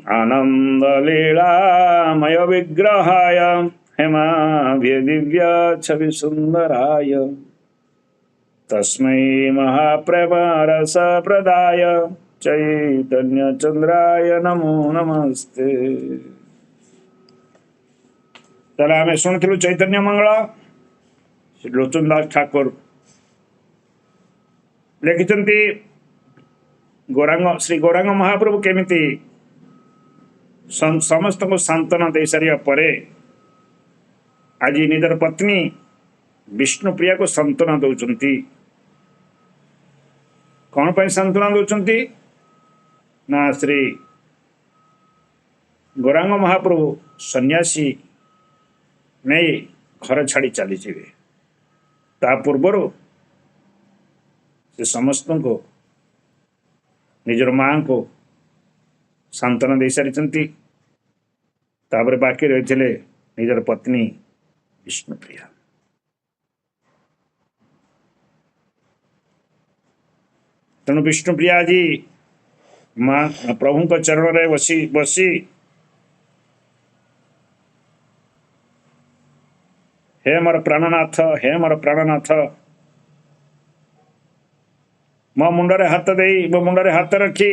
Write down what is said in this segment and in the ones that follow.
आनन्दलीलामय विग्रहाय हेमाभ्य दिव्य छवि सुन्दराय तस्मै महाप्रभरस प्रदाय चैतन्य चंद्राय नमो नमस्ते। তাহলে ଆମେ ଶୁଣିଥିଲୁ ଚୈତନ୍ୟ ମଙ୍ଗଳ। ଶ୍ରୀ ଲୋଚନ ଦାସ ଠାକୁର ଲେଖିଛନ୍ତି ଶ୍ରୀ ଗୌରାଙ୍ଗ ମହାପ୍ରଭୁ କେମିତି ସମସ୍ତଙ୍କୁ ସାନ୍ତ୍ୱନା ଦେଇ ସାରିବା ପରେ ଆଜି ନିଜର ପତ୍ନୀ ବିଷ୍ଣୁପ୍ରିୟାକୁ ସାନ୍ତ୍ୱନା ଦେଉଛନ୍ତି। କଣ ପାଇଁ ସାନ୍ତ୍ୱନା ଦେଉଛନ୍ତି ନା ଶ୍ରୀ ଗୌରାଙ୍ଗ ମହାପ୍ରଭୁ ସନ୍ନ୍ୟାସୀ ନେଇ ଘର ଛାଡ଼ି ଚାଲିଯିବେ। ତା ପୂର୍ବରୁ ସେ ସମସ୍ତଙ୍କୁ ନିଜର ମାଙ୍କୁ ସାନ୍ତ୍ୱନା ଦେଇ ସାରିଛନ୍ତି। ତାପରେ ବାକି ରହିଥିଲେ ନିଜର ପତ୍ନୀ ବିଷ୍ଣୁପ୍ରିୟା। ତେଣୁ ବିଷ୍ଣୁପ୍ରିୟା ଆଜି ମା ପ୍ରଭୁଙ୍କ ଚରଣରେ ବସି ହେ ମୋର ପ୍ରାଣନାଥ, ହେ ମୋର ପ୍ରାଣନାଥ, ମୋ ମୁଣ୍ଡରେ ହାତ ରଖି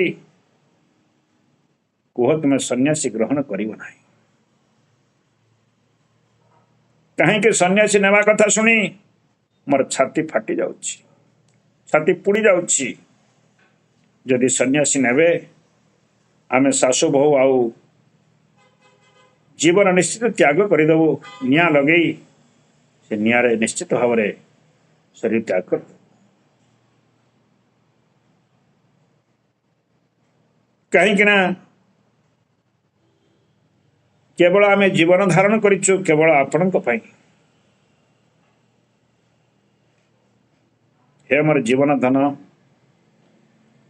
କୁହ ତୁମେ ସନ୍ନ୍ୟାସୀ ଗ୍ରହଣ କରିବ ନାହିଁ। କାହିଁକି ସନ୍ନ୍ୟାସୀ ନେବା କଥା ଶୁଣି ମୋର ଛାତି ଫାଟି ଯାଉଛି, ଛାତି ପୁଡ଼ି ଯାଉଛି। ଯଦି ସନ୍ନ୍ୟାସୀ ନେବେ ଆମେ ଶାଶୁ ବୋହୂ ଆଉ ଜୀବନ ନିଶ୍ଚିତ ତ୍ୟାଗ କରିଦେବୁ। ନିଆଁ ଲଗେଇ ସେ ନିଆଁରେ ନିଶ୍ଚିତ ଭାବରେ ଶରୀର ତ୍ୟାଗ କରିଦେବୁ। କାହିଁକି ନା କେବଳ ଆମେ ଜୀବନ ଧାରଣ କରିଛୁ କେବଳ ଆପଣଙ୍କ ପାଇଁ। ହେ ମୋର ଜୀବନ ଧନ,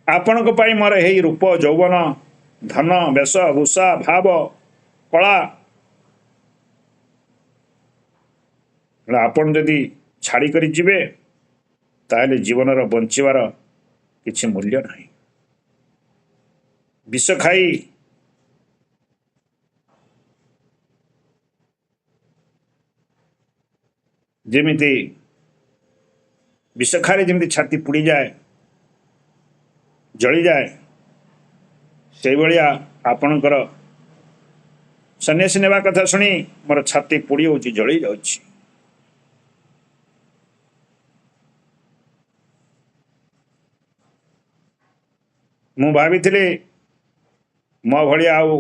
ଆପଣଙ୍କ ପାଇଁ ମୋର ଏହି ରୂପ ଯୌବନ ଧନ ବେଶ ଭୂଷା ଭାବ କଳା, ଆପଣ ଯଦି ଛାଡ଼ିକରି ଯିବେ ତାହେଲେ ଜୀବନର ବଞ୍ଚିବାର କିଛି ମୂଲ୍ୟ ନାହିଁ। ବିଷ ଖାଇ ଯେମିତି ବିଷ ଖାଇଲେ ଯେମିତି ଛାତି ପୁଡ଼ିଯାଏ, ଜଳିଯାଏ, ସେଇଭଳିଆ ଆପଣଙ୍କର ସନ୍ନ୍ୟାସୀ ନେବା କଥା ଶୁଣି ମୋର ଛାତି ପୋଡ଼ି ହେଉଛି, ଜଳି ଯାଉଛି। ମୁଁ ଭାବିଥିଲି ମୋ ଭଳିଆ ଆଉ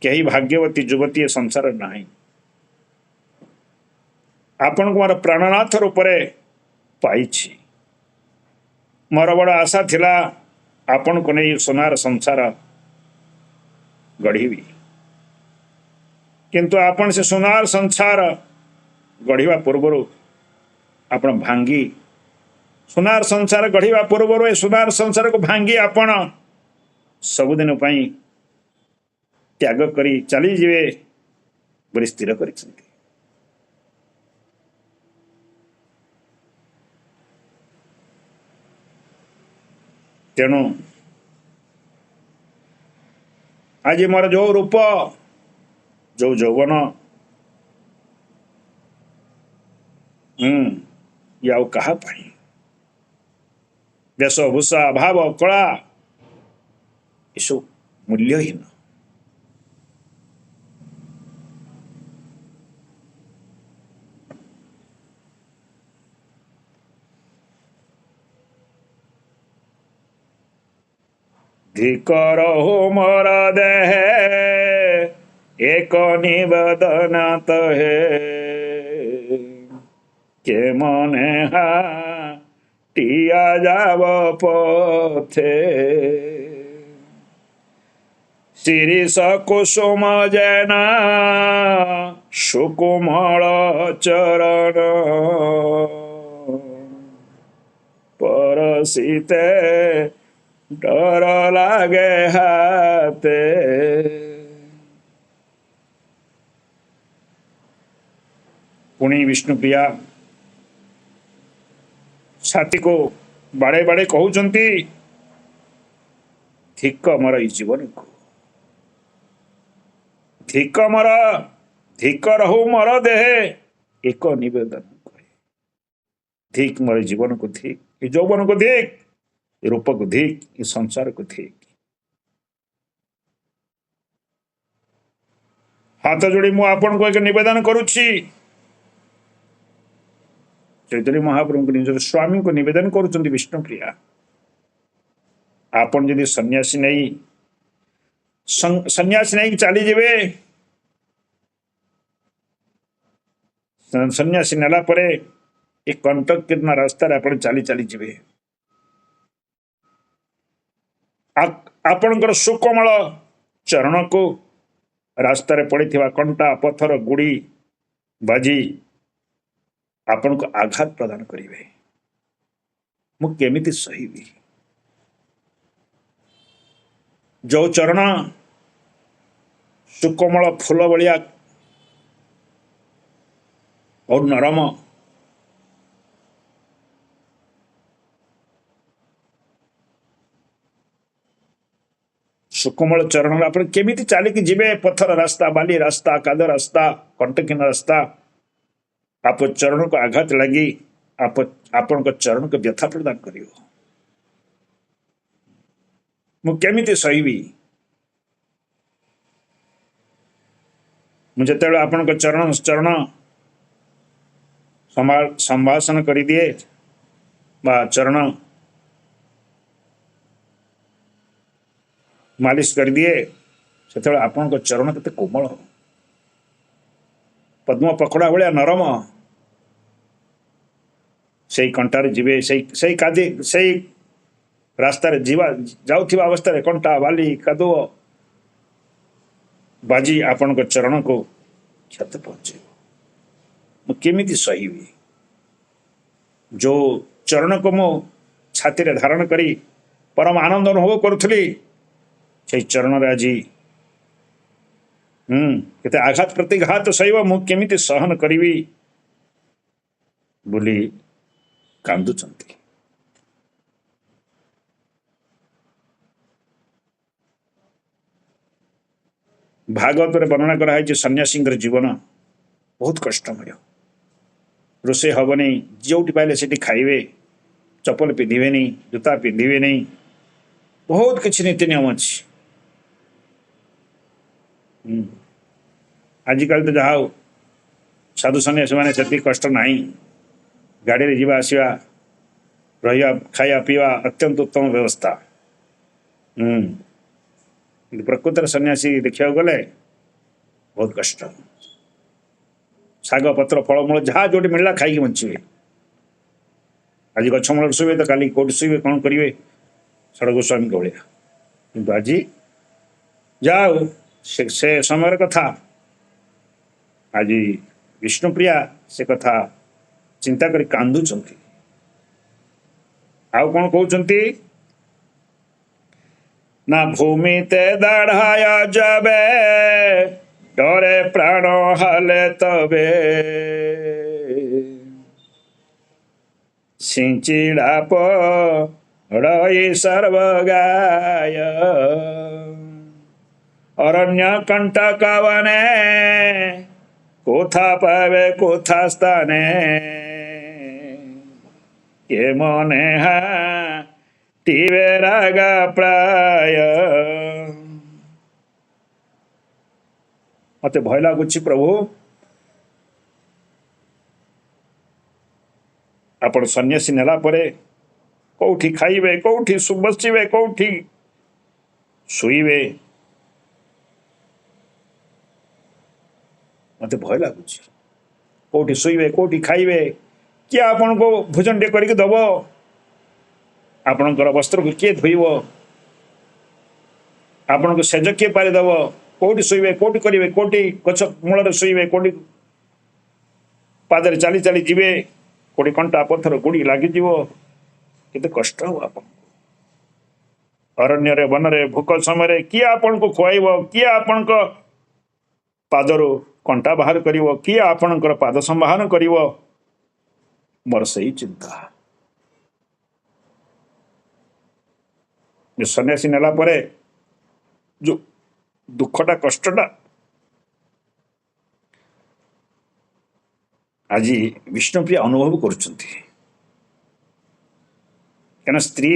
କେହି ଭାଗ୍ୟବତୀ ଯୁବତୀ ଏ ସଂସାରରେ ନାହିଁ। ଆପଣଙ୍କୁ ମୋର ପ୍ରାଣନାଥ ରୂପରେ ପାଇଛି। ମୋର ବଡ଼ ଆଶା ଥିଲା ଆପଣଙ୍କୁ ନେଇ ସୁନାର ସଂସାର ଗଢ଼ିବି, କିନ୍ତୁ ଆପଣ ସେ ସୁନାର ସଂସାର ଗଢ଼ିବା ପୂର୍ବରୁ ଆପଣ ଭାଙ୍ଗି ସୁନାର ସଂସାର ଗଢ଼ିବା ପୂର୍ବରୁ ଏ ସୁନାର ସଂସାରକୁ ଭାଙ୍ଗି ଆପଣ ସବୁଦିନ ପାଇଁ ତ୍ୟାଗ କରି ଚାଲିଯିବେ ବୋଲି ସ୍ଥିର କରିଛନ୍ତି। ତେଣୁ ଆଜି ମୋର ଯୋଉ ରୂପ ଯୋଉ ଯୌବନ ଇଏ ଆଉ କାହା ପାଇଁ? ବେଶଭୂଷା ଭାବ କଳା ଏସବୁ ମୂଲ୍ୟହୀନ। ଧିକର ହୋ ମୋର ଦେହେ ଏକ ନିବେଦନ ତହେ, কে মনে হাটিয়া যাব পথে, শিরিষ কুসুম যেন সুকুমল চরণ, পরশিতে ডর লাগে হাতে। पुणी विष्णुप्रिया छाती को बाड़े बाड़े कहउचंती, थिक मोर ई जीवन को ଧିକ ମର ଧିକ ରହୁ ମର ଦେହେ ଏକ ନିବେଦନ କରେ। ଧିକ ମୋର ଜୀବନକୁ ଧିକ, ଏ ଯୌବନକୁ ଧିକ, ଏ ରୂପକୁ ଧିକ, ଏ ସଂସାରକୁ ଧିକ। ହାତ ଯୋଡ଼ି ମୁଁ ଆପଣଙ୍କୁ ଏକ ନିବେଦନ କରୁଛି। ଚୈତନ୍ୟ ମହାପ୍ରଭୁଙ୍କୁ ନିଜର ସ୍ୱାମୀଙ୍କୁ ନିବେଦନ କରୁଛନ୍ତି ବିଷ୍ଣୁପ୍ରିୟା, ଆପଣ ଯଦି ସନ୍ନ୍ୟାସୀ ନେଇକି ଚାଲିଯିବେ, ସନ୍ନ୍ୟାସୀ ନେଲା ପରେ ଏ କଣ୍ଟକୀର୍ଣ୍ଣ ରାସ୍ତାରେ ଆପଣ ଚାଲି ଚାଲିଯିବେ। ଆପଣଙ୍କର ସୁକୋମଳ ଚରଣକୁ ରାସ୍ତାରେ ପଡ଼ିଥିବା କଣ୍ଟା ପଥର ଗୁଡ଼ି ବାଜି ଆପଣଙ୍କୁ ଆଘାତ ପ୍ରଦାନ କରିବେ। ମୁଁ କେମିତି ସହିବି? ଯୋଉ ଚରଣ ସୁକୋମଳ ଫୁଲ ଭଳିଆ ଓ ନରମ, ସୁକୋମଳ ଚରଣରେ ଆପଣ କେମିତି ଚାଲିକି ଯିବେ? ପଥର ରାସ୍ତା, ବାଲି ରାସ୍ତା, କାଦ ରାସ୍ତା, କଣ୍ଟକୀର୍ଣ୍ଣ ରାସ୍ତା, ଆପଣ ଚରଣକୁ ଆଘାତ ଲାଗି ଆପଣଙ୍କ ଚରଣକୁ ବ୍ୟଥା ପ୍ରଦାନ କରିବ। ମୁଁ କେମିତି ସହିବି? ମୁଁ ଯେତେବେଳେ ଆପଣଙ୍କ ଚରଣ ସମ୍ଭାଷଣ କରିଦିଏ ବା ଚରଣ ମାଲିସ କରିଦିଏ, ସେତେବେଳେ ଆପଣଙ୍କ ଚରଣ କେତେ କୋମଳ, ପଦ୍ମ ପକୋଡ଼ା ଭଳିଆ ନରମ। ସେଇ କଣ୍ଟାରେ ଯିବେ, ସେଇ ରାସ୍ତାରେ ଯାଉଥିବା ଅବସ୍ଥାରେ କଣ୍ଟା ବାଲି କାଦୁଅ ବାଜି ଆପଣଙ୍କ ଚରଣକୁ କ୍ଷତି ପହଞ୍ଚିବ। ମୁଁ କେମିତି ସହିବି? ଯୋଉ ଚରଣକୁ ମୁଁ ଛାତିରେ ଧାରଣ କରି ପରମ ଆନନ୍ଦ ଅନୁଭବ କରୁଥିଲି, ସେଇ ଚରଣରେ ଆଜି କେତେ ଆଘାତ ପ୍ରତିଘାତ ସହିବ, ମୁଁ କେମିତି ସହନ କରିବି ବୋଲି କାନ୍ଦୁଛନ୍ତି। ଭାଗବତରେ ବର୍ଣ୍ଣନା କରାଯାଇଛି ସନ୍ନ୍ୟାସୀଙ୍କର ଜୀବନ ବହୁତ କଷ୍ଟମୟ। ରୋଷେଇ ହବନି, ଯୋଉଠି ପାଇଲେ ସେଠି ଖାଇବେ, ଚପଲ ପିନ୍ଧିବେନି, ଜୋତା ପିନ୍ଧିବେନି, ବହୁତ କିଛି ନୀତି ନିୟମ ଅଛି। ଆଜିକାଲି ତ ଯାହା ହଉ ସାଧୁ ସନ୍ନ୍ୟାସୀ ମାନେ ସେତିକି କଷ୍ଟ ନାହିଁ। ଗାଡ଼ିରେ ଯିବା ଆସିବା, ରହିବା, ଖାଇବା ପିଇବା ଅତ୍ୟନ୍ତ ଉତ୍ତମ ବ୍ୟବସ୍ଥା। କିନ୍ତୁ ପ୍ରକୃତରେ ସନ୍ନ୍ୟାସୀ ଦେଖିବାକୁ ଗଲେ ବହୁତ କଷ୍ଟ। ଶାଗ ପତ୍ର ଫଳମୂଳ ଯାହା ଯୋଉଠି ମିଳିଲା ଖାଇକି ବଞ୍ଚିବେ। ଆଜି ଗଛ ମୂଳରେ ଶୋଇବେ ତ କାଲି କୋଉଠି ଶୋଇବେ, କ'ଣ କରିବେ, ଷଡ଼ଗ ସ୍ୱାମୀଙ୍କ ଭଳିଆ। କିନ୍ତୁ ଆଜି ଯାହା ହଉ ସେ ସମୟର କଥା। ଆଜି ବିଷ୍ଣୁପ୍ରିୟା ସେ କଥା ଚିନ୍ତା କରି କାନ୍ଦୁଛନ୍ତି। ଆଉ କ'ଣ କହୁଛନ୍ତି ନା, ଭୂମି ତେ ଦାଢ଼ାୟ ଯାବେ, ଡରେ ପ୍ରାଣ ହାଲେ ତବେ, ସିଞ୍ଚିଡ଼ା ପଡ଼ଇ ସର୍ବଗାୟ, অরণ্য কণ্টক বনে, কোথা পাবে কোথা স্থানে, কে মনে হাটিবে রাগা প্রায়। মতে ভয় লাগুଛି প্রভু, ଆପଣ ସନ୍ନ୍ୟାସୀ ନେଲା ପରେ କୋଉଠି ଖାଇବେ, କୋଉଠି ବସିବେ, କୋଉଠି ଶୋଇବେ, ମତେ ଭୟ ଲାଗୁଛି। କୋଉଠି ଶୋଇବେ, କୋଉଠି ଖାଇବେ, କିଏ ଆପଣଙ୍କୁ ଭୋଜନ ଟିକେ କରିକି ଦବ, ଆପଣଙ୍କର ବସ୍ତ୍ରକୁ କିଏ ଧୋଇବ, ଆପଣଙ୍କୁ ସେଜ କିଏ ପାରିଦବ, କୋଉଠି ଶୋଇବେ, କୋଉଠି କରିବେ, କୋଉଠି ଗଛ ମୂଳରେ ଶୋଇବେ, କୋଉଠି ପାଦରେ ଚାଲି ଚାଲି ଯିବେ, କୋଉଠି କଣ୍ଟା ପଥର ଗୁଡ଼ି ଲାଗିଯିବ, କେତେ କଷ୍ଟ ହବ ଆପଣଙ୍କୁ। ଅରଣ୍ୟରେ ବନରେ ଭୋକ ସମୟରେ କିଏ ଆପଣଙ୍କୁ ଖୁଆଇବ, କିଏ ଆପଣଙ୍କ ପାଦରୁ କଣ୍ଟା ବାହାର କରିବ, କିଏ ଆପଣଙ୍କର ପାଦ ସମ୍ଭାହନ କରିବ, ମୋର ସେଇ ଚିନ୍ତା। ସନ୍ନ୍ୟାସୀ ନେଲା ପରେ ଯୋଉ ଦୁଃଖଟା, କଷ୍ଟଟା आज विष्णुप्रिया अनुभव करुँच क्या स्त्री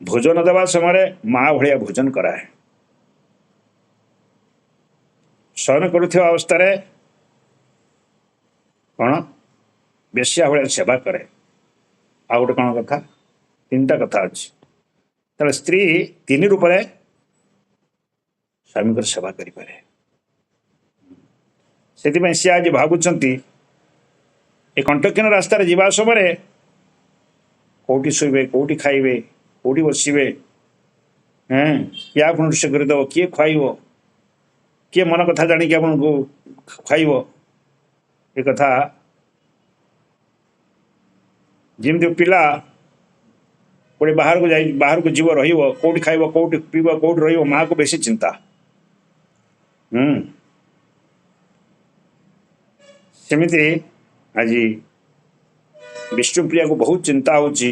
भोजन देवा समय माँ भाया भोजन कराए शयन करुवा अवस्था कौन बेश्या भाया सेवा करे आ गोटे कौन कथा तीनटा कथा अच्छी तेरे स्त्री तीन रूप स्वामी सेवा करें से सी आज भावुंट ए कंटकीन रास्त जावा समय कौटी शोबे कौटी खाइबे कौटी बसवे क्या पुनरुष करदेव किए खुआब किए मन कथा जाणिक आपन को खुआब ए कथा जमी पिला गोटे बाहर को जीव रौटी खाइब कौटी पीब कौटी रही माँ को बेसी चिंता सेमती आज विष्णुप्रिया को बहुत चिंता होची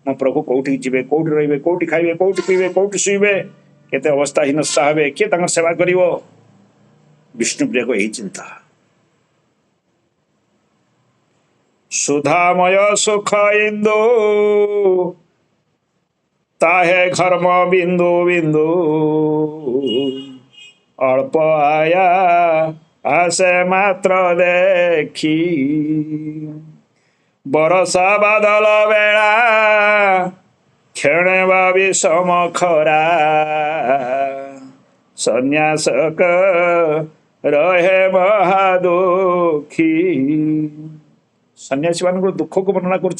मो प्रभु कौटी जीवे कौटी रही कौटी खाइबे कौटी पीबे कौटी शुइबे केते अवस्थाहीन हे किए सेवा कर विष्णुप्रिया को यही चिंता सुधामय सुख इंदु ताहे घर्म बिंदु बिंदु अल्प आया आसे मात्र देखी बरसा बादल बेला क्षणे विषम खरा सन्यासक रहे महादुखी सन्यासी मान दुख को वर्णना कर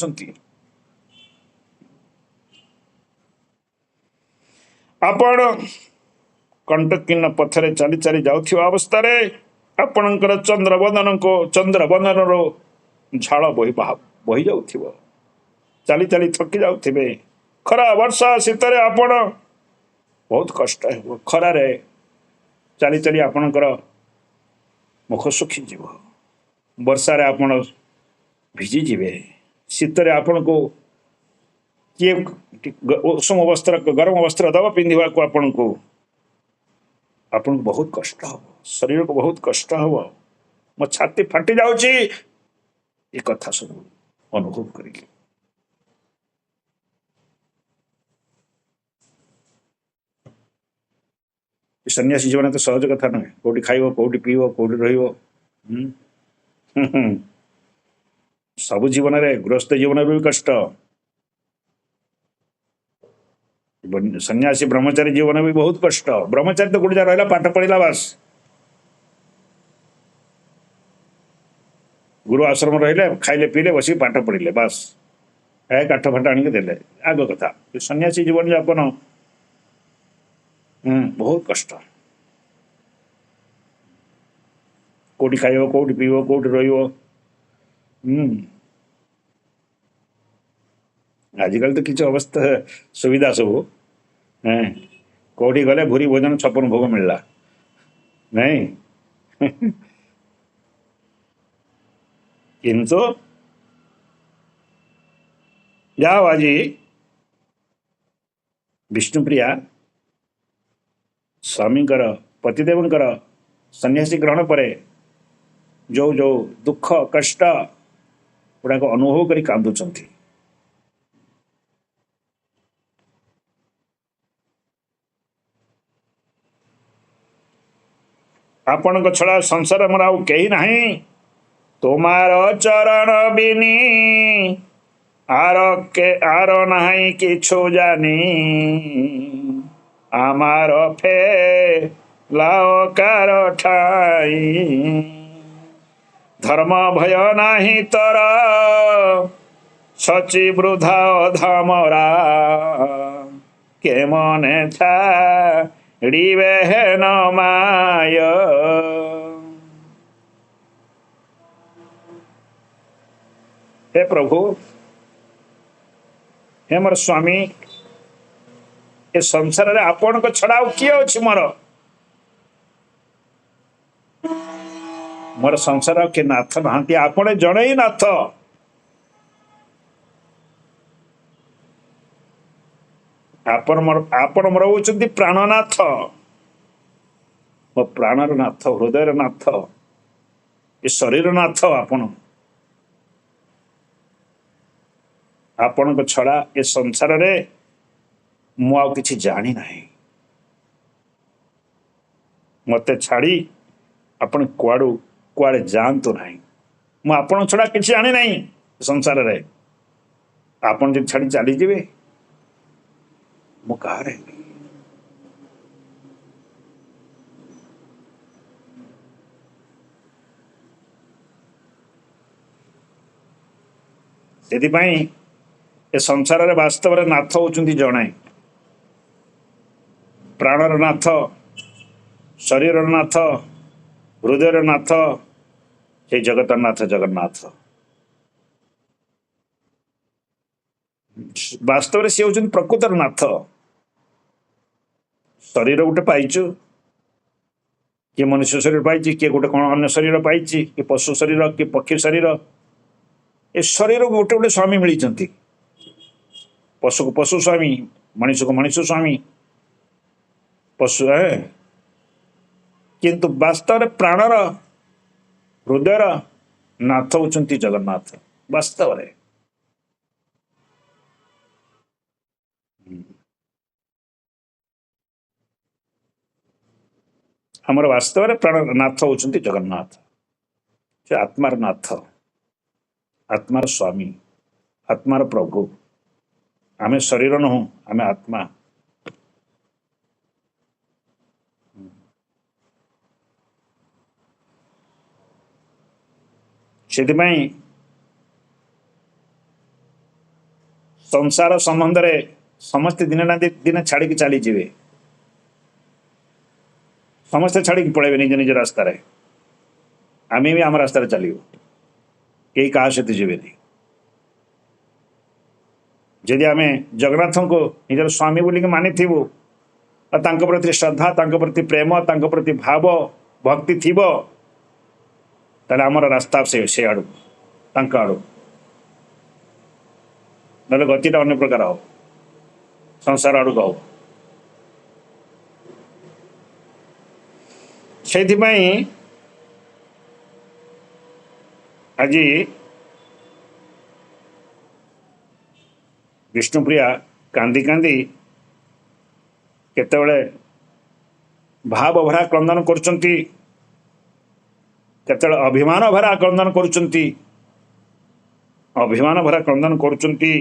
आपण कंटकीन पथरे चली चली जाउथिबा अवस्था आपणकर चंद्रबदन को चंद्रबदन रो झाड़ बही जाउथिबो चली चली थकी जाउथिबे खरा वर्षा शीतरे आपण बहुत कष्ट है खरार चली चली आपणकर मुख सुखी जीव वर्षा रे आपण भिजी जीवे शीतरे आपण को किए उषम वस्त्र गरम वस्त्र दवा पिंधा को आपण को बहुत कष्ट हम शरीर को बहुत कष्ट हम मो छाती फाटी जाउची ये कथा सब अनुभव करी सन्यासी जीवन तो सहज कथा नुहे कौटी खाइब कौटी पीब कौटी रहिब सब जीवन में गृहस्थ जीवन भी कष्ट सन्यासी ब्रह्मचारी जीवन भी बहुत कष्ट ब्रह्मचारी तो गोटे जगह रहा पाठ पढ़ला बास गुरु आश्रम रहिले खाइले पीले बस पाठ पढ़िले बास ए काठ फाट आणिक देले आग कथा सन्यासी जीवन यापन बहुत कष्ट कौटी खाइब कौटी पीब कौटी रहिब आजिकल तो किसी अवस्था सुविधा सब कौटी गले भूरी भोजन 56 भोग मिलला नहीं किंतु जाओ आज विष्णुप्रिया स्वामींकर पतिदेवंकर सन्यासी ग्रहण पर जो जो दुख कष्ट गुड़ाक अनुभव करी कांदुचंती आपण छड़ा संसार मोर आउ कहीं नहीं तुमार चरण बिनी आर नहीं किछु जानी आमार फे लाओ कार ठाई धर्म भय नाही तर सची वृथा धमरा के मने छाड़िबे हेन माय हे प्रभु हे मोर स्वामी ए संसार रे आपण को छड़ा किए अछि मोर संसार के नाथ नहांती आपण जड़े ही नाथ आपण मोर होचंती प्राणनाथ मो प्राणर नाथ हृदयर नाथ ଏ ଶରୀର ନାଥ ଆପଣ। ଆପଣଙ୍କ ଛଡ଼ା ଏ ସଂସାରରେ ମୁଁ ଆଉ କିଛି ଜାଣି ନାହିଁ। ମୋତେ ଛାଡ଼ି ଆପଣ କୁଆଡ଼େ ଯାଆନ୍ତୁ ନାହିଁ। ମୁଁ ଆପଣଙ୍କ ଛଡ଼ା କିଛି ଜାଣି ନାହିଁ ସଂସାରରେ। ଆପଣ ଯଦି ଛାଡ଼ି ଚାଲିଯିବେ ମୁଁ କାହାର ହେବି? ସେଥିପାଇଁ ଏ ସଂସାରରେ ବାସ୍ତବରେ ନାଥ ହେଉଛନ୍ତି ଜଣେ। ପ୍ରାଣର ନାଥ, ଶରୀରର ନାଥ, ହୃଦୟର ନାଥ ସେ ଜଗତର ନାଥ ଜଗନ୍ନାଥ। ବାସ୍ତବରେ ସେ ହେଉଛନ୍ତି ପ୍ରକୃତର ନାଥ। ଶରୀର ଗୋଟେ ପାଇଛୁ, କିଏ ମନୁଷ୍ୟ ଶରୀର ପାଇଛି, କିଏ ଗୋଟେ କ'ଣ ଅନ୍ୟ ଶରୀର ପାଇଛି, କିଏ ପଶୁ ଶରୀର, କିଏ ପକ୍ଷୀ ଶରୀର। ଏ ଶରୀରକୁ ଗୋଟେ ଗୋଟେ ସ୍ୱାମୀ ମିଳିଛନ୍ତି। ପଶୁକୁ ପଶୁ ସ୍ୱାମୀ, ମଣିଷକୁ ମଣିଷ ସ୍ୱାମୀ। ପଶୁ କିନ୍ତୁ ବାସ୍ତବରେ ପ୍ରାଣର ହୃଦୟର ନାଥ ହେଉଛନ୍ତି ଜଗନ୍ନାଥ। ବାସ୍ତବରେ ଆମର ବାସ୍ତବରେ ପ୍ରାଣର ନାଥ ହେଉଛନ୍ତି ଜଗନ୍ନାଥ। ସେ ଆତ୍ମାର ନାଥ, ଆତ୍ମାର ସ୍ୱାମୀ, ଆତ୍ମାର ପ୍ରଭୁ। ଆମେ ଶରୀର ନୁହଁ, ଆମେ ଆତ୍ମା। ସେଥିପାଇଁ ସଂସାର ସମ୍ବନ୍ଧରେ ସମସ୍ତେ ଦିନେ ନା ଦିନେ ଛାଡ଼ିକି ଚାଲିଯିବେ। ସମସ୍ତେ ଛାଡ଼ିକି ପଳେଇବେ ନିଜ ନିଜ ରାସ୍ତାରେ। ଆମେ ବି ଆମ ରାସ୍ତାରେ ଚାଲିବୁ, କେହି କାହା ସହିତ ଯିବେନି। ଯଦି ଆମେ ଜଗନ୍ନାଥଙ୍କୁ ନିଜର ସ୍ୱାମୀ ବୋଲିକି ମାନିଥିବୁ, ଆଉ ତାଙ୍କ ପ୍ରତି ଶ୍ରଦ୍ଧା, ତାଙ୍କ ପ୍ରତି ପ୍ରେମ, ତାଙ୍କ ପ୍ରତି ଭାବ ଭକ୍ତି ଥିବ, ତାହେଲେ ଆମର ରାସ୍ତା ସେ ଆଡ଼କୁ, ତାଙ୍କ ଆଡ଼କୁ। ନହେଲେ ଗତିଟା ଅନ୍ୟ ପ୍ରକାର ହବ, ସଂସାର ଆଡ଼କୁ ହବ। ସେଇଥିପାଇଁ ଆଜି ବିଷ୍ଣୁପ୍ରିୟା କାନ୍ଦି କାନ୍ଦି କେତେବେଳେ ଭାବ ଭରା କ୍ରନ୍ଦନ କରୁଛନ୍ତି, କେତେବେଳେ ଅଭିମାନ ଭରା କ୍ରନ୍ଦନ କରୁଛନ୍ତି। ଅଭିମାନ ଭରା କ୍ରନ୍ଦନ କରୁଛନ୍ତି।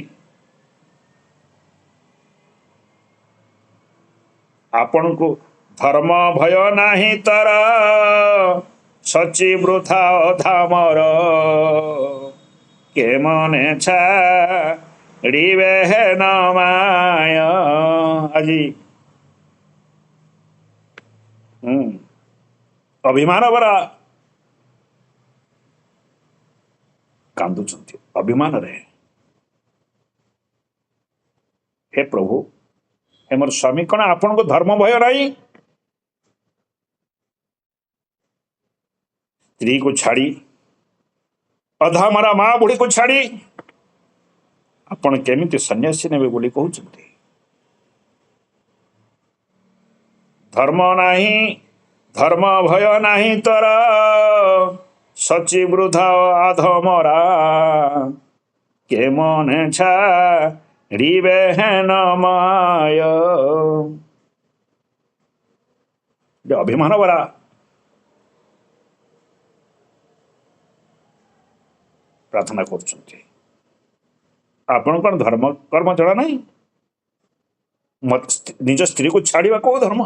ଆପଣଙ୍କୁ ଧର୍ମ ଭୟ ନାହିଁ ତର, ସଚି ବୃଥା ଅଧାମର। କେ ମନେ ଛାଡ଼ିବେ ହେନ ମାୟ। ଆଜି ଅଭିମାନ ଭରା କାନ୍ଦୁଛନ୍ତି, ଅଭିମାନରେ। ହେ ପ୍ରଭୁ, ହେ ମୋର ସ୍ୱାମୀ, କ'ଣ ଆପଣଙ୍କୁ ଧର୍ମ ଭୟ ନାହିଁ? ସ୍ତ୍ରୀକୁ ଛାଡ଼ି, ଅଧାମରା ମା ବୁଢ଼ୀକୁ ଛାଡ଼ି ଆପଣ କେମିତି ସନ୍ନ୍ୟାସୀ ନେବେ ବୋଲି କହୁଛନ୍ତି? ଧର୍ମ ନାହିଁ, ଧର୍ମ ଭୟ ନାହିଁ ତୋର, ସଚି ବୃଥା ଅଧମରା। କେ ମନେ ଛାଡ଼ିବେ ହେନ ମାୟ। ଅଭିମାନ ଭରା ପ୍ରାର୍ଥନା କରୁଛନ୍ତି। ଆପଣ କ'ଣ ଧର୍ମ କର୍ମ ଜଣା ନାହିଁ? ନିଜ ସ୍ତ୍ରୀକୁ ଛାଡ଼ିବା କୋଉ ଧର୍ମ?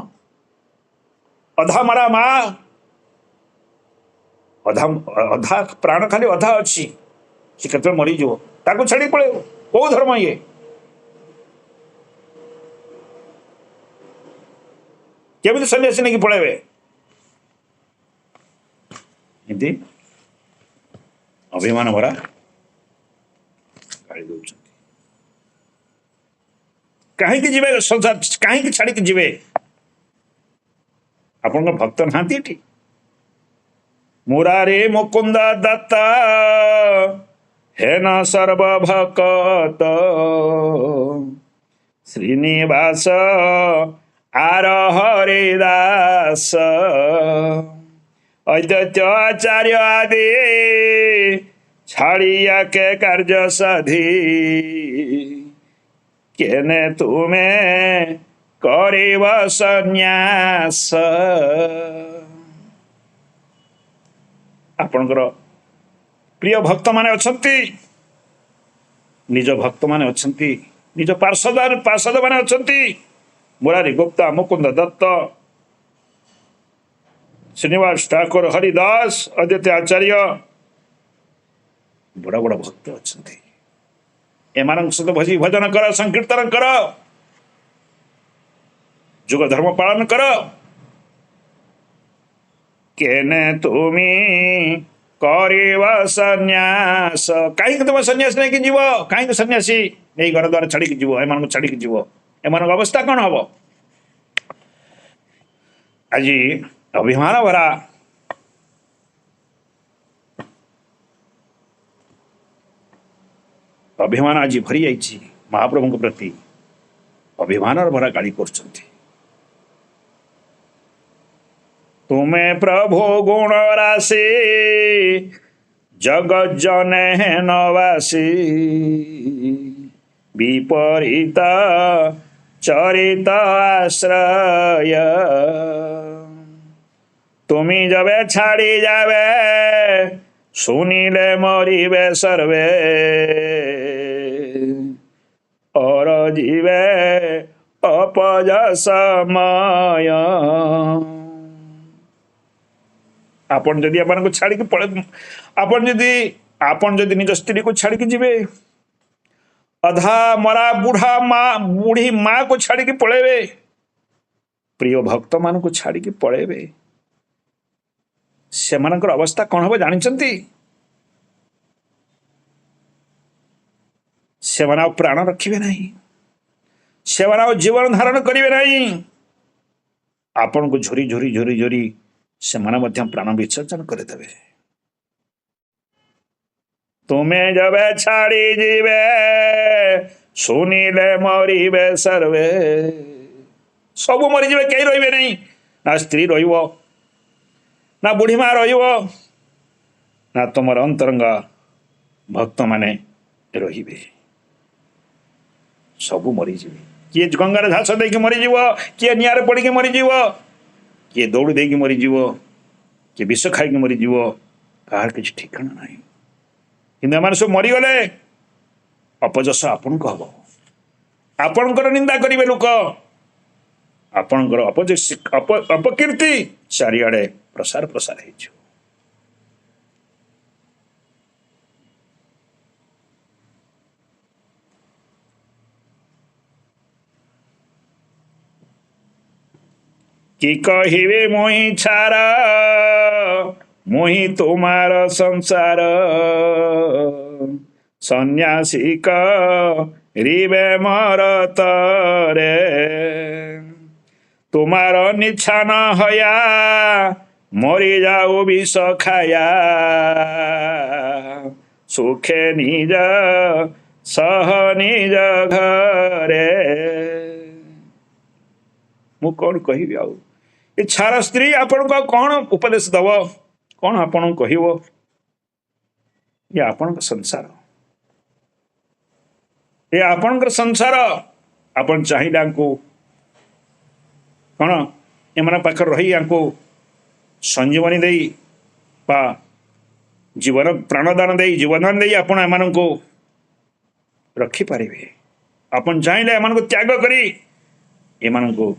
ଅଧାମରା ମା, ଅଧା ପ୍ରାଣ ଖାଲି ଅଧା ଅଛି, ସେ କେତେବେଳେ ମରିଯିବ, ତାକୁ ଛାଡ଼ି ପଳେଇବ। କୋଉ ଧର୍ମ ଇଏ? କେମିତି ସନ୍ନ୍ୟାସୀ ନେଇକି ପଳେଇବେ? ଏମିତି ଅଭିମାନ ଭରା ଗାଳି ଦଉଛନ୍ତି। କାହିଁକି ଯିବେ ସଂସାର, କାହିଁକି ଛାଡ଼ିକି ଯିବେ? ଆପଣଙ୍କ ଭକ୍ତ ନାହାନ୍ତି ଏଠି? ମୁରାରେ ମୁକୁନ୍ଦ ଦତ୍ତ, ହେନ ସର୍ବଭକତ। ଶ୍ରୀନିବାସ ଆର ହରି ଦାସ, अद्वैत आचार्य आदि छाड़िया के कार्य साधी केने तुमे करिब सन्यास। आपणकर प्रिय भक्त माने अछंती, निज भक्त माने अछंती, निज पार्षद माने अछंती, मुरारी गुप्ता, मुकुंद दत्त, श्रीनिवास ठाकुर, हरिदास, अद्वैत आचार्य, बड़ा बड़ा भक्त अछंती। एमान सहित भजी भजन कर, संकीर्तन कर, जुग धर्म पालन कर। केने तुमी करिब सन्यास, कहीं तुम सन्यास नहीं कि जीव, कहीं सन्यासी नहीं घर द्वार छाड़ी जीव, एम छाड़ी जीव, एम अवस्था कौन हम? आज अभिमान भरा अभिमान आज भरी जाइए महाप्रभु प्रति, अभिमान भरा गाड़ी कर। तुम्हें प्रभु गुण राशि जगत जने नवासी, विपरीत चरित आश्रय। तुम्हें जबे छाड़ी जावे सुनिले मरिबे सर्वे, और जीवे अपज समय। आपन जदि आपन को छाड़ी के पड़े, आपन जदि निज स्त्री को छाड़ी के जीवे, अधा मरा बूढ़ी माँ को छाड़ी के पड़ेबे, प्रिय भक्त मान को छाड़ी के पड़ेबे, से मानकर अवस्था कौन हम जानते? से माने प्राण रखिबे नहीं, से माने जीवन धारण करिवे नहीं, आपन को झोरी झोरी झोरी झोरी से माने मध्य प्राण विसर्जन करदेवे। तुम्हें जब छाड़ी जीवे सुनिले मरिबे सर्वे, सब मरीजे, कहीं रही नहीं, ना स्त्री रहिबो, ना बुढ़ी माँ रहिबो, ना तुमर अंतरंगा भक्त माने रहिबे, सब मरीजे। किए गंगार घास देकी मरीज, किए निआरे पड़ी मरीज, किए दौड़ देकी मरीज, किए विष खाई मरीज, कहार किसी ठिकाना नहीं। किंतु एम सब मरीगले अपजस आपण को हम, आपणकर निंदा करेंगे लोक, आपणकर अपकीर्ति चारिआडे प्रसार प्रसार हो। कि कहिबे मोहि छार मोहि तुमार संसार, सन्यासी रिबे मर तरे। तुमार निच्छा न हया मरी जाओ विष खाया, सुखे निज सह निज घरे। मु कौन कहिबी आउ ये छार स्त्री आपण को कौन उपदेश दब, कौन आपण कहब? ये आपण संसार, ये आपण संसार। आपण चाहिए कौन एम पाखर रही संजीवनी दे बा जीवन प्राणदान दे जीवनदान दे आपण एम को रखिपारे। आपण चाहिए एम त्याग करी एम को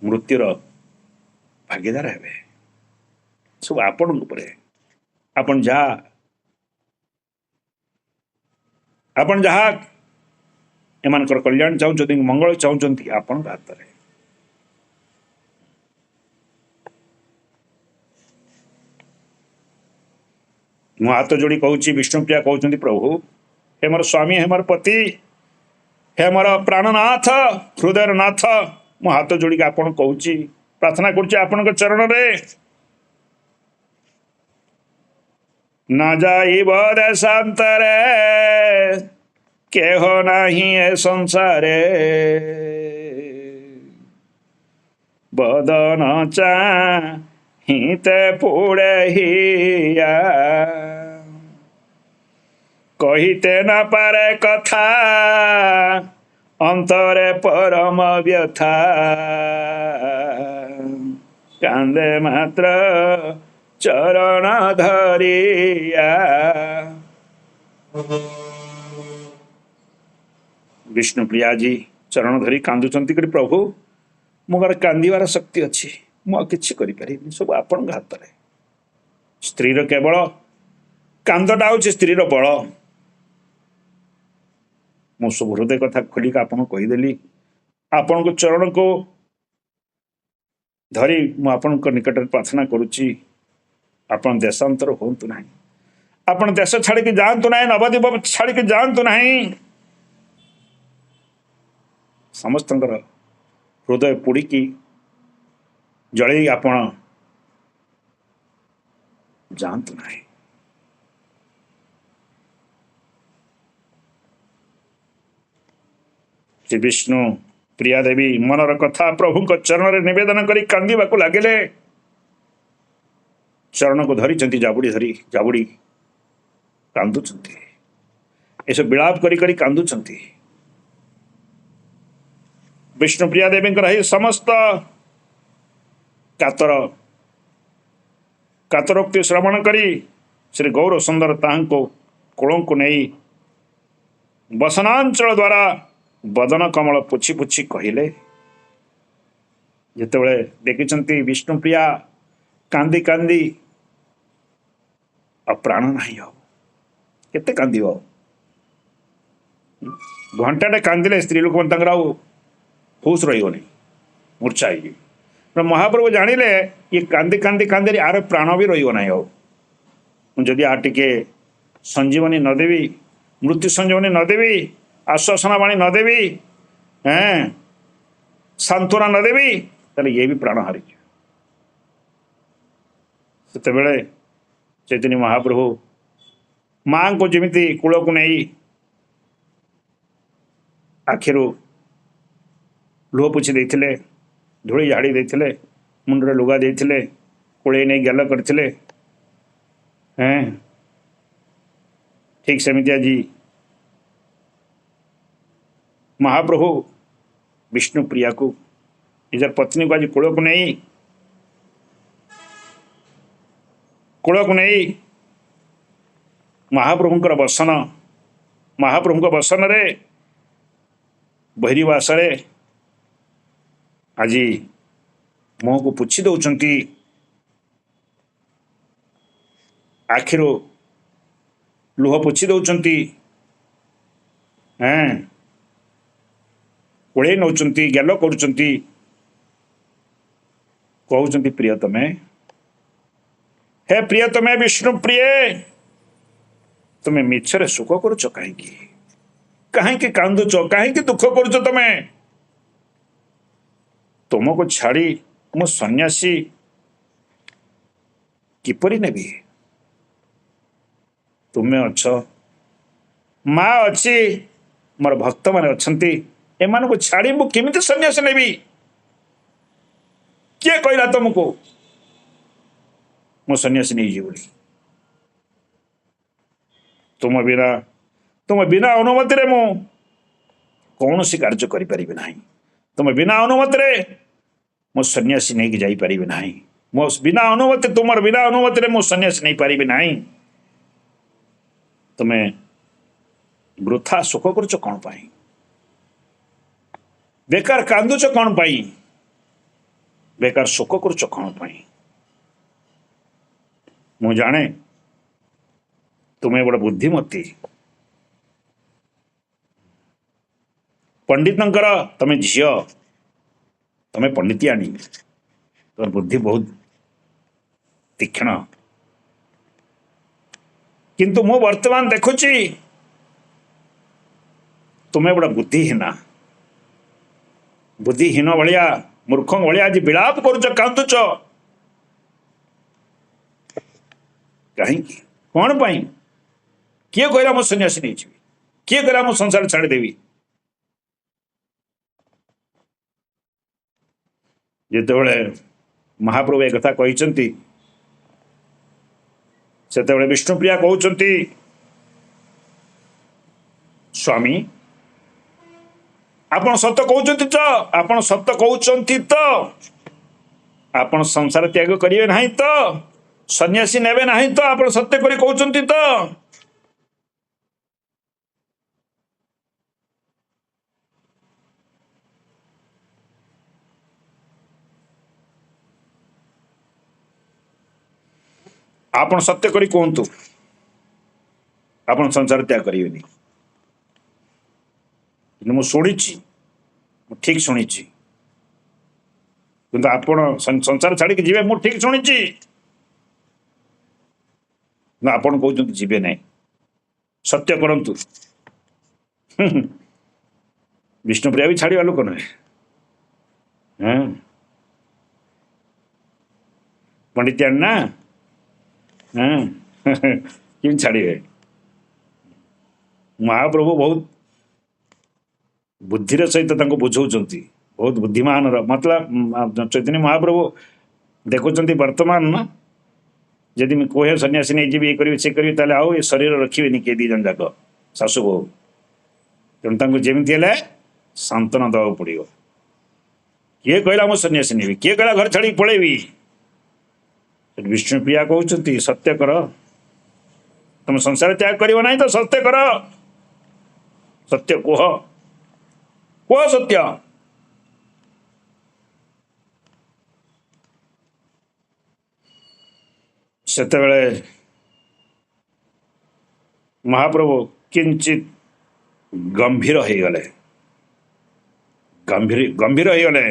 मृत्युर भागीदार हे। सब आपण आपण जहा एम कल्याण चाहते मंगल चाहते आपण हाथ में। मु हाथ जोड़ी कहूँ विष्णुप्रिया कहते प्रभु हे मोर स्वामी, हे मोर पति, हे मोर प्राणनाथ, हृदयनाथ, मु हाथ जोड़ी आपण कहूँ प्रार्थना करुण चरण रे। न जाइब देशांतरे केह नाही ए संसारे, बदन हिते पुड़े हिया कहिते न पारे कथा अंतरे परम व्यथा कांदे मात्र चरण धरिया। विष्णुप्रिया जी चरण धरी कांदुचंती कि प्रभु मोर कांदिवार शक्ति अच्छी मु किछि करि परिबिनी सब आपण हाथ रे। स्त्रीर केवल कांदटा होछि स्त्रीर बल। मु सब हृदय कथा खोलिक आपन कहिदेली आपण को चरण को धरी मु आपण निकट प्रार्थना करुच्ची आपण देशांतर होतु नाही आपण देश छाड़ी जातु ना नवद्वीप छाड़ी जातु ना समस्त हृदय पोड़िकी जड़े आपण जातु ना। श्री विष्णु प्रिया देवी मनर कथा प्रभु चरण में निवेदन कर कांदीबा को लगिले। चरण को धरी जाबुड़ी धरी जाबुड़ी कांदुचंती एसब विलाप करी कांदुचंती। विष्णुप्रिया देवी समस्त कातरोक्ति श्रवण करी श्री गौर सुंदर ताहांको कोलों को नहीं वसनांचल द्वारा बदन कमल पुछि पुछि कहले जितेबले देखिछंती विष्णुप्रिया कांदी कांदी प्राण नहीं हो केते कांदिबो घंटाटे कांदिले स्त्री लोक होश रही मूर्छा महाप्रभु जानिले ये कांदी कांदी कांदी आर प्राण भी रही ना जदि आ टिके संजीवनी नदेवी मृत्यु संजीवनी नदेवी आश्वासना बाणी नदेवी सांत्वना नदेवी ताले ये भी प्राण हारी से चैतन्य महाप्रभु माँ को जमीती कूल को नहीं आखिरू लुह पोछि देथिले धूली झाड़ी देथिले मुंडरे लुगा देथिले कोड़े नहीं गेल करथिले ठीक सेमिति आज महाप्रभु विष्णुप्रिया को निजर पत्नी को आज कूल को नहीं महाप्रभुंकर बसन महाप्रभुंक बसन रे बहिरीवास आज मुह को पुछि दौरान आखिर लुह पोछि दौरान कोड़े नौ गेल कहते प्रियतमे हे प्रियतमे विष्णु प्रिय तुम्हें मिछरे सुख करुच कहीं कांदुच कहीं दुख करुच तमे तुमको छाड़ी मु सन्यासी किपरि नेबी तुम्हें अच्छ माँ अच्छी मोर भक्त मान अच्छा एमान को छाड़ी मु केमिति सन्यासी नेबी किए कहला तुमको मु सन्यासी नहीं बोली तुम बिना अनुमति रे मु कौन सी कार्य करि परिबे नाही तुम बिना अनुमति रे मु सन्यासी नहीं जाई परिबे नाही मो बिना अनुमति तुमर बिना अनुमति रे मु सन्यासी नहीं परिबे नाही तुम्हें वृथा सुख करुच कौन पाई बेकार कांदुच कौन पाई बेकार सुख करुच कौन पाई मु जाने तुम्हें बड़ बुद्धिमती पंडितंकर तमें झियो तमें पंडित आनी तुम बुद्धि बहुत तीक्ष्ण किंतु मु वर्तमान देखुची तुम्हें बड़ा बुद्धिहीन भाया मूर्ख भाया आज विलाप करुच कांदुच कहीं कौन पाई किए कहला मो सन्यासी नहीं जी किए कहला मो संसार छाड़देवी जिते महाप्रभु एक कथा कहते से विष्णुप्रिया कहते स्वामी आपण सत कहते तो आपण सत कहते तो आपण संसार त्याग करेंगे ना तो सन्यासी नेबे ना तो आपण सत्य करी कहते तो आपण सत्य करी कहतु आपण संसार त्याग करेंगे शुणी ठीक शुणी कि आपण संसार छाड़ी जी मु ठीक शुणी आपण कहते जीवे ना सत्य करंतु विष्णुप्रिया भी छाड़ा लोक नुहे पंडित्यान ना कि छाड़े महाप्रभु बहुत बुद्धिर सहित बुझाऊँच बहुत बुद्धिमान मतलब चैतन्य महाप्रभु देखुं वर्तमान ना जदि मैं कहे सन्यासी नहीं जी ये से करी आउ ये शरीर रखिए किए दी जन जाक शाशु बहु तेणु जमी सांत्वना देवा पड़ो किए कहला मो सन्यासी नहीं किए कहला घर छाड़ी पलैबी विष्णुप्रिया कहते सत्य कर तुम संसार त्याग कर ना तो सत्य कर सत्य कह कह सत्य सेतेबेले महाप्रभु किंचित गंभीर हो गले गंभीर हो गले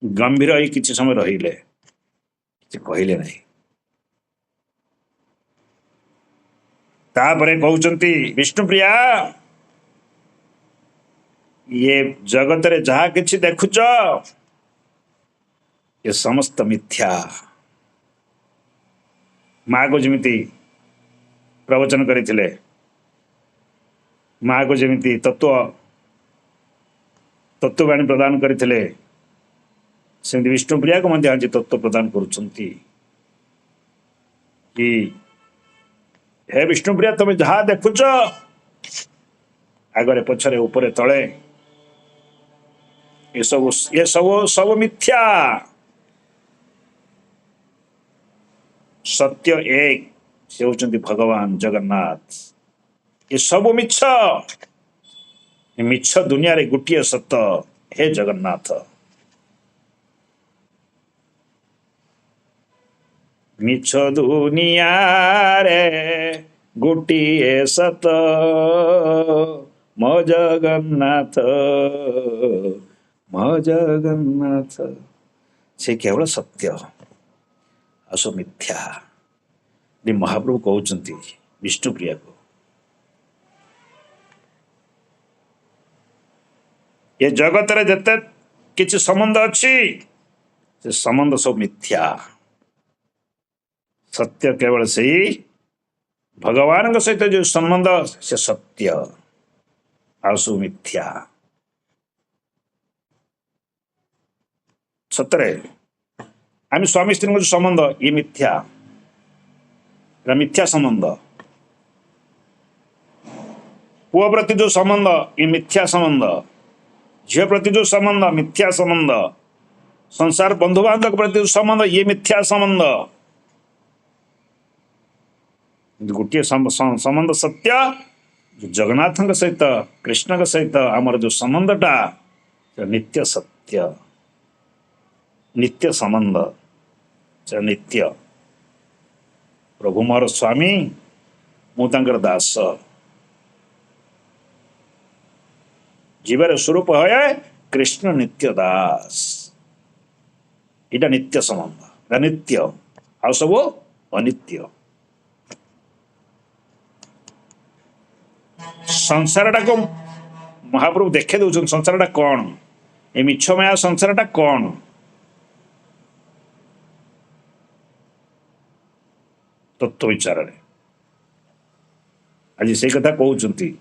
गंभीर हो किसी समय रहिले कहले नहीं तापरे कहउचंती विष्णुप्रिया ये जगत रे जहाँ किछि देखुच ये समस्त मिथ्या माँ को जमिति प्रवचन करथिले माँ को जमिति तत्ववाणी प्रदान करथिले सेमती विष्णुप्रिया को मध्य आज तत्व प्रदान करुछंती कि हे विष्णुप्रिया तुम जहाँ देखुच आगरे पछरे ऊपर तले ये सब मिथ्या सत्य एक से होचंती भगवान जगन्नाथ ये सब मिछ मिछ दुनिया रे गुटिए सत्य हे जगन्नाथ मिछ दुनिया रे गुटिए सत मो जगन्नाथ से केवल सत्य असो मिथ्या महाप्रभु कहते विष्णुप्रिया को ये जगत रे जते किछि संबंध अच्छी से संबंध सब मिथ्या सत्य केवल सही भगवान सहित जो संबंध से सत्य आसु मिथ्या सतरे आम स्वामी स्त्री जो संबंध ये मिथ्या मिथ्या संबंध पुओ प्रति जो संबंध ये मिथ्या संबंध झील प्रति जो संबंध मिथ्या संबंध संसार बंधु बांधव प्रति जो संबंध ये मिथ्या संबंध गोटे संबंध सत्य जगन्नाथ सहित कृष्ण सहित आमर जो संबंधटा नित्य सत्य नित्य संबंध नित्य प्रभु मोर स्वामी मुतर दास जीवर स्वरूप है कृष्ण नित्य दास इटा नित्य संबंध नित्य आ सब अनित्य संसारटा को महाप्रभु देखे दौन संसारटा कौन ये मिछ माया संसारटा कौन तत्व विचार आज से कथा कहते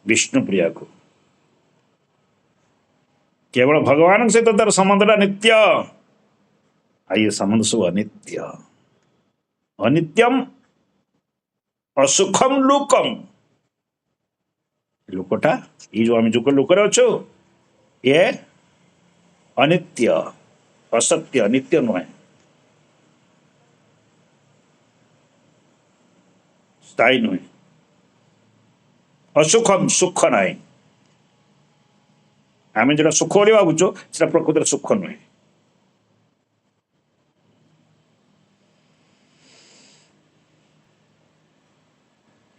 विष्णुप्रिया को केवल भगवान सहित तार संबंधटा नित्य आ ये संबंध सब अनित्य अनित्यम असुखम लोकम लोकटा ये जो आम जो लोक अच्छु ये अनित्य असत्य नित्य नुहे स्थायी नुहे असुखम सुख ना आम जो सुख बोली भावुचु से प्रकृत सुख नुहे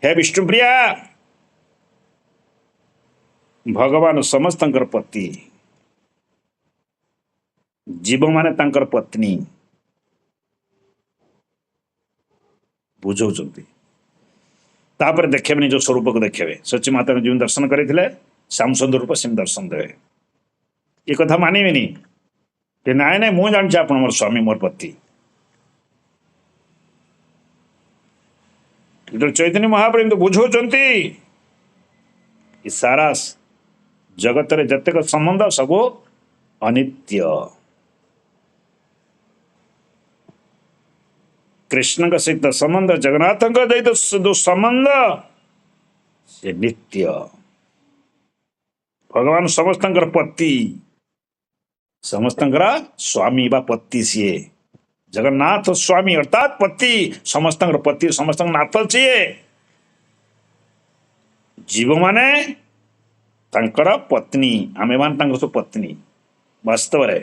हे विष्णुप्रिया भगवान समस्त पति जीव माने तांकर पत्नी बुझाऊँ तापर देखे जो स्वरूप को देखे सची माता ने जो दर्शन करते श्याम सुंदर रूप सेम दर्शन देवे ये कथा मानवेनि कि नाई नाई मुझे जानी आप मोर स्वामी मोर पति चैतन्य महाप्रभु तो बुझाऊँ सारा जगत रे जतेक संबंध सब अनित्य कृष्ण का सहित संबंध जगन्नाथ सहित जो संबंध से नित्य भगवान समस्त पति समस्त स्वामी बा पति सी जगन्नाथ स्वामी अर्थात पति समस्त पति समस्त नाथ सी जीव माने तांकर पत्नी आमे मान सब पत्नी वास्तव रे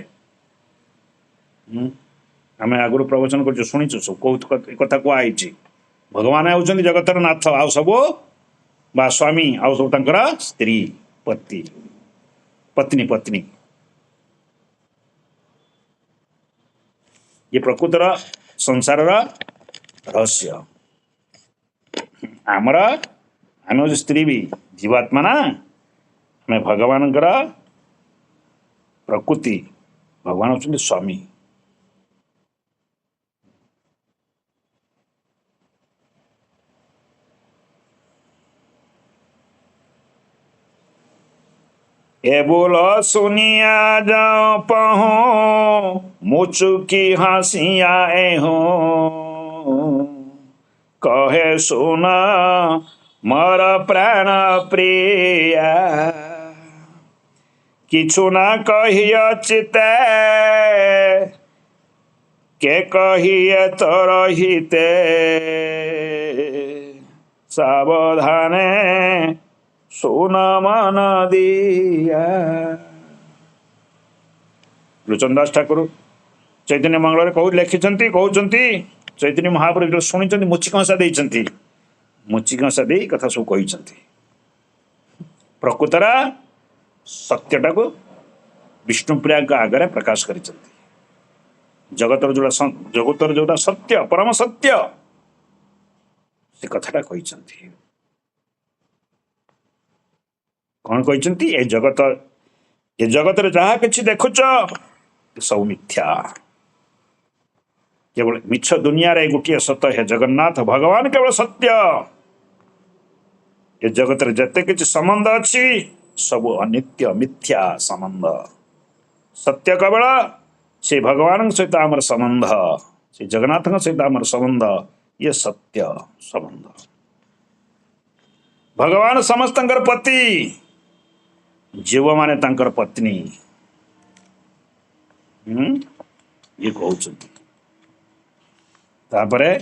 आम आगुरी प्रवचन कर शुणीचु सब कथा कहुई भगवान होती जगतर नाथ आउ सब बा स्वामी आउ सब तांकर स्त्री पति पत्नी पत्नी ये प्रकृतर संसार रहस्य आमर आम स्त्री भी जीवात्मा ना आम भगवान प्रकृति भगवान होती स्वामी ए बोल सुनिया जाओ पहो मुचुकी हसिया हो कहे सुना मर प्राण प्रिया किछु ना कहिय चिते के कहिए तो रहिते सावधाने सुन मन दिया लोचनदास ठाकुर चैतन्य मंगल कौ लिखिं कहते चैतन्य महाप्रभु शुणी मुचिक हंसा देती मुचिक हंसा दे कथा सब कहते प्रकृतर सत्यटा को विष्णुप्रिया आगे प्रकाश कर जगतर जोटा सत्य परम सत्य से कथाटा कहते कौन कहते ये जगत जहाँ कि देखुच सब मिथ्या केवल मिछ दुनिया रे गोटे सत्य है जगन्नाथ भगवान केवल सत्य ये जगत रे जते किछि संबंध अच्छी सब अनित्य मिथ्या संबंध सत्य केवल से भगवान सहित आमर संबंध से जगन्नाथ सहित आमर संबंध ये सत्य संबंध भगवान समस्त पति जीव माने तांकर पत्नी ये कहते तापरे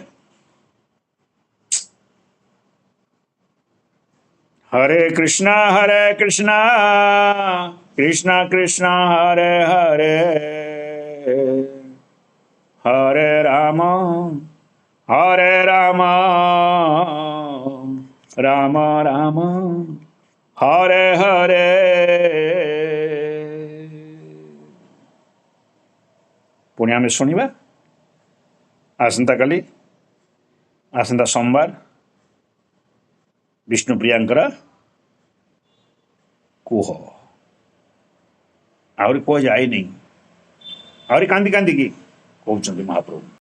हरे कृष्णा कृष्णा कृष्णा हरे हरे हरे राम राम राम हरे हरे पुणी आम शुणा आसंता काली आसंता सोमवार विष्णुप्रियांकर कुह आहरी कह जाए नहीं आहरी कांदी कांदी की कहते महाप्रभु।